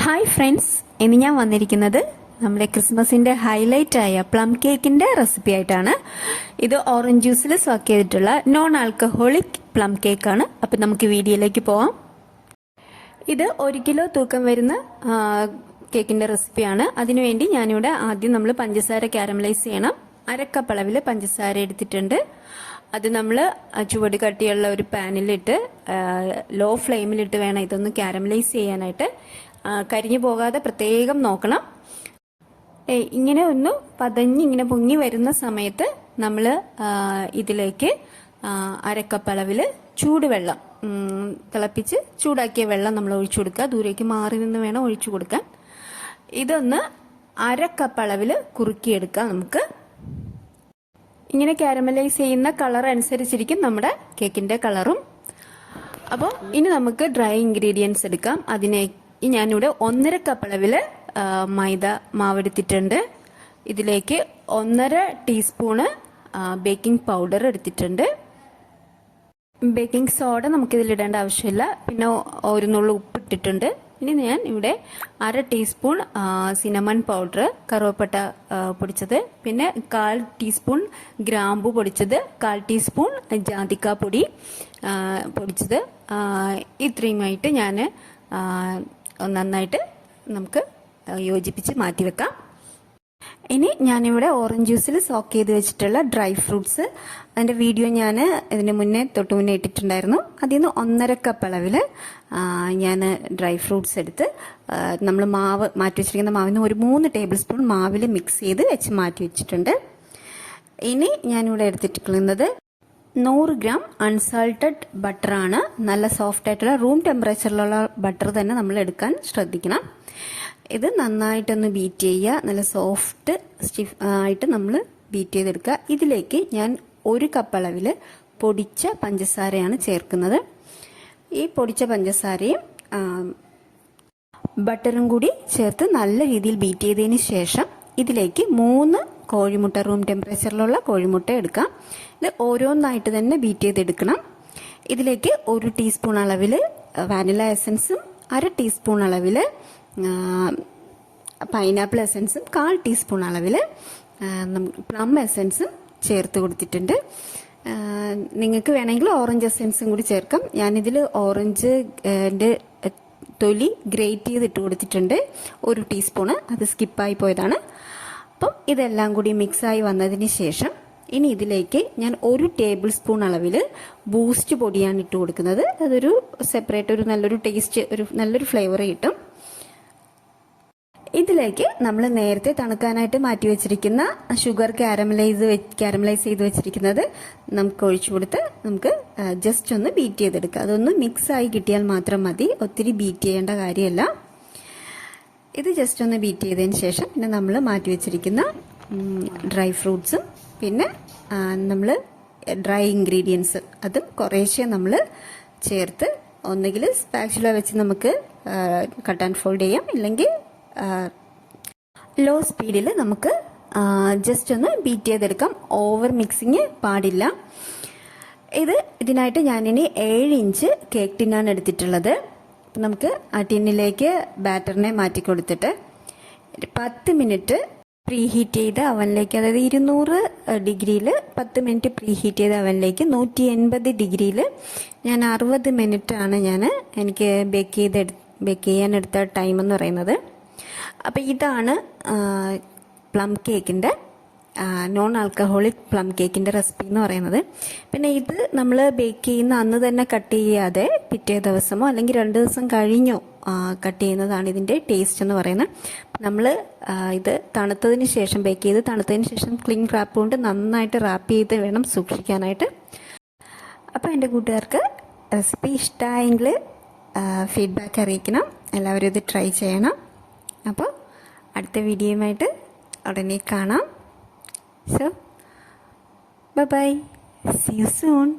Hi friends, ഇന്ന് ഞാൻ വന്നിരിക്കുന്നത് നമ്മുടെ ക്രിസ്മസിൻ്റെ ഹൈലൈറ്റായ പ്ലം കേക്കിൻ്റെ റെസിപ്പി ആയിട്ടാണ്. ഇത് ഓറഞ്ച് ജ്യൂസിൽ സോക്ക് ചെയ്തിട്ടുള്ള നോൺ ആൽക്കഹോളിക് പ്ലം കേക്കാണ്. അപ്പം നമുക്ക് വീഡിയോയിലേക്ക് പോവാം. ഇത് 1 കിലോ തൂക്കം വരുന്ന കേക്കിൻ്റെ റെസിപ്പിയാണ്. അതിനുവേണ്ടി ഞാനിവിടെ ആദ്യം നമ്മൾ പഞ്ചസാര കാരമലൈസ് ചെയ്യണം. 1/2 കപ്പ് അളവിൽ പഞ്ചസാര എടുത്തിട്ടുണ്ട്. അത് നമ്മൾ ചുവട് കട്ടിയുള്ള ഒരു പാനിലിട്ട് ലോ ഫ്ലെയിമിലിട്ട് വേണം ഇതൊന്ന് കാരമലൈസ് ചെയ്യാനായിട്ട്. കരിഞ്ഞു പോകാതെ പ്രത്യേകം നോക്കണം. ഇങ്ങനെ ഒന്ന് പതഞ്ഞിങ്ങനെ പൊങ്ങി വരുന്ന സമയത്ത് നമ്മൾ ഇതിലേക്ക് 1/2 കപ്പ് അളവിൽ ചൂടുവെള്ളം തിളപ്പിച്ച് ചൂടാക്കിയ വെള്ളം നമ്മൾ ഒഴിച്ചു കൊടുക്കുക. ദൂരേക്ക് മാറി നിന്ന് വേണം ഒഴിച്ചു കൊടുക്കാൻ. ഇതൊന്ന് 1/2 കപ്പ് അളവിൽ കുറുക്കിയെടുക്കാം. നമുക്ക് ഇങ്ങനെ കാരമലൈസ് ചെയ്യുന്ന കളർ അനുസരിച്ചിരിക്കും നമ്മുടെ കേക്കിൻ്റെ കളറും. അപ്പോൾ ഇനി നമുക്ക് ഡ്രൈ ഇൻഗ്രീഡിയൻസ് എടുക്കാം. ഞാനിവിടെ 1/2 കപ്പ് അളവിൽ മൈദ മാവെടുത്തിട്ടുണ്ട്. ഇതിലേക്ക് 1/2 ടീസ്പൂണ് ബേക്കിംഗ് പൗഡർ എടുത്തിട്ടുണ്ട്. ബേക്കിംഗ് സോഡ നമുക്കിതിലിടേണ്ട ആവശ്യമില്ല. പിന്നെ ഒരു നുള്ളു ഉപ്പിട്ടിട്ടുണ്ട്. ഇനി ഞാൻ ഇവിടെ 1/2 ടീസ്പൂൺ സിനമൺ പൗഡർ, കറുവപ്പട്ട പൊടിച്ചത്, പിന്നെ 1/4 ടീസ്പൂൺ ഗ്രാമ്പു പൊടിച്ചത്, 1/4 ടീസ്പൂൺ ജാതിക്ക പൊടി പൊടിച്ചത്, ഇത്രയുമായിട്ട് ഞാൻ നന്നായിട്ട് നമുക്ക് യോജിപ്പിച്ച് മാറ്റി വെക്കാം. ഇനി ഞാനിവിടെ ഓറഞ്ച് ജ്യൂസിൽ സോക്ക് ചെയ്ത് വെച്ചിട്ടുള്ള ഡ്രൈ ഫ്രൂട്ട്സ്, അതിൻ്റെ വീഡിയോ ഞാൻ ഇതിന് തൊട്ട് മുന്നേ ഇട്ടിട്ടുണ്ടായിരുന്നു. അതിൽ നിന്ന് 1/2 കപ്പ് അളവിൽ ഞാൻ ഡ്രൈ ഫ്രൂട്ട്സ് എടുത്ത് നമ്മൾ മാറ്റി വെച്ചിരിക്കുന്ന മാവിൽ നിന്ന് ഒരു 3 ടേബിൾ സ്പൂൺ മാവിൽ മിക്സ് ചെയ്ത് വെച്ച് മാറ്റി വെച്ചിട്ടുണ്ട്. ഇനി ഞാനിവിടെ എടുത്തിട്ടുള്ളത് 100 ഗ്രാം അൺസാൾട്ടഡ് ബട്ടറാണ്. നല്ല സോഫ്റ്റ് ആയിട്ടുള്ള റൂം ടെമ്പറേച്ചറിലുള്ള ബട്ടർ തന്നെ നമ്മൾ എടുക്കാൻ ശ്രദ്ധിക്കണം. ഇത് നന്നായിട്ടൊന്ന് ബീറ്റ് ചെയ്യുക. നല്ല സോഫ്റ്റ് സ്റ്റിഫ് ആയിട്ട് നമ്മൾ ബീറ്റ് ചെയ്തെടുക്കുക. ഇതിലേക്ക് ഞാൻ 1 കപ്പ് അളവിൽ പൊടിച്ച പഞ്ചസാരയാണ് ചേർക്കുന്നത്. ഈ പൊടിച്ച പഞ്ചസാരയും ബട്ടറും കൂടി ചേർത്ത് നല്ല രീതിയിൽ ബീറ്റ് ചെയ്തതിന് ശേഷം ഇതിലേക്ക് 3 കോഴിമുട്ട, റൂം ടെമ്പറേച്ചറിലുള്ള കോഴിമുട്ട എടുക്കാം. ഇത് ഓരോന്നായിട്ട് തന്നെ ബീറ്റ് ചെയ്തെടുക്കണം. ഇതിലേക്ക് 1 ടീസ്പൂൺ അളവിൽ വാനില എസൻസും 1/2 ടീസ്പൂൺ അളവിൽ പൈനാപ്പിൾ എസൻസും 1/4 ടീസ്പൂൺ അളവിൽ പ്ലം എസൻസും ചേർത്ത് കൊടുത്തിട്ടുണ്ട്. നിങ്ങൾക്ക് വേണമെങ്കിൽ ഓറഞ്ച് എസൻസും കൂടി ചേർക്കാം. ഞാനിതിൽ ഓറഞ്ചിൻ്റെ തൊലി ഗ്രേറ്റ് ചെയ്തിട്ട് കൊടുത്തിട്ടുണ്ട് 1 ടീസ്പൂണ്. അത് സ്കിപ്പായി പോയതാണ്. അപ്പം ഇതെല്ലാം കൂടി മിക്സായി വന്നതിന് ശേഷം ഇനി ഇതിലേക്ക് ഞാൻ 1 ടേബിൾ സ്പൂൺ അളവിൽ ബൂസ്റ്റ് പൊടിയാണ് ഇട്ട് കൊടുക്കുന്നത്. അതൊരു സെപ്പറേറ്റ് ഒരു നല്ലൊരു ടേസ്റ്റ്, ഒരു നല്ലൊരു ഫ്ലേവർ കിട്ടും. ഇതിലേക്ക് നമ്മൾ നേരത്തെ തണുക്കാനായിട്ട് മാറ്റി വെച്ചിരിക്കുന്ന ഷുഗർ കാരമലൈസ് ചെയ്ത് വെച്ചിരിക്കുന്നത് നമുക്ക് ഒഴിച്ചു കൊടുത്ത് നമുക്ക് ജസ്റ്റ് ഒന്ന് ബീറ്റ് ചെയ്തെടുക്കുക. അതൊന്ന് മിക്സായി കിട്ടിയാൽ മാത്രം മതി. ഒത്തിരി ബീറ്റ് ചെയ്യേണ്ട കാര്യമല്ല. ഇത് ജസ്റ്റ് ഒന്ന് ബീറ്റ് ചെയ്തതിന് ശേഷം പിന്നെ നമ്മൾ മാറ്റി വെച്ചിരിക്കുന്ന ഡ്രൈ ഫ്രൂട്ട്സും പിന്നെ നമ്മൾ ഡ്രൈ ഇൻഗ്രീഡിയൻസ് അതും കുറേശ്ശെ നമ്മൾ ചേർത്ത് ഒന്നുകിൽ സ്പാച്ചുല വെച്ച് നമുക്ക് കട്ട് ആൻഡ് ഫോൾഡ് ചെയ്യാം, ഇല്ലെങ്കിൽ ലോ സ്പീഡിൽ നമുക്ക് ജസ്റ്റ് ഒന്ന് ബീറ്റ് ചെയ്തെടുക്കാം. ഓവർ മിക്സിങ് പാടില്ല. ഇതിനായിട്ട് ഞാനിനി 7 ഇഞ്ച് കേക്ക് ടിന്നാണ് എടുത്തിട്ടുള്ളത്. നമുക്ക് ആ ടിന്നിലേക്ക് ബാറ്ററിനെ മാറ്റി കൊടുത്തിട്ട് 10 മിനിറ്റ് പ്രീ ഹീറ്റ് ചെയ്ത അവനിലേക്ക്, അതായത് 200 ഡിഗ്രിയിൽ 10 മിനിറ്റ് പ്രീ ഹീറ്റ് ചെയ്ത അവനിലേക്ക് 180 ഡിഗ്രിയിൽ ഞാൻ 60 മിനിറ്റാണ് എനിക്ക് ബേക്ക് ചെയ്യാൻ എടുത്ത ടൈം എന്ന് പറയുന്നത്. അപ്പോൾ ഇതാണ് പ്ലം കേക്കിൻ്റെ നോൺ ആൽക്കഹോളിക് പ്ലം കേക്കിൻ്റെ റെസിപ്പി എന്ന് പറയുന്നത്. പിന്നെ ഇത് നമ്മൾ ബേക്ക് ചെയ്യുന്ന അന്ന് തന്നെ കട്ട് ചെയ്യാതെ പിറ്റേ ദിവസമോ അല്ലെങ്കിൽ 2 ദിവസം കഴിഞ്ഞോ കട്ട് ചെയ്യുന്നതാണ് ഇതിൻ്റെ ടേസ്റ്റ് എന്ന് പറയുന്നത്. നമ്മൾ ഇത് തണുത്തതിന് ശേഷം ബേക്ക് ചെയ്ത് തണുത്തതിന് ശേഷം ക്ലിംഗ് റാപ്പ് കൊണ്ട് നന്നായിട്ട് റാപ്പ് ചെയ്ത് വേണം സൂക്ഷിക്കാനായിട്ട്. അപ്പോൾ എൻ്റെ കൂട്ടുകാർക്ക് റെസിപ്പി ഇഷ്ടമായെങ്കിൽ ഫീഡ്ബാക്ക് അറിയിക്കണം. എല്ലാവരും ഇത് ട്രൈ ചെയ്യണം. അപ്പോൾ അടുത്ത വീഡിയോയുമായിട്ട് ഉടനെ കാണാം. So, bye-bye. See you soon.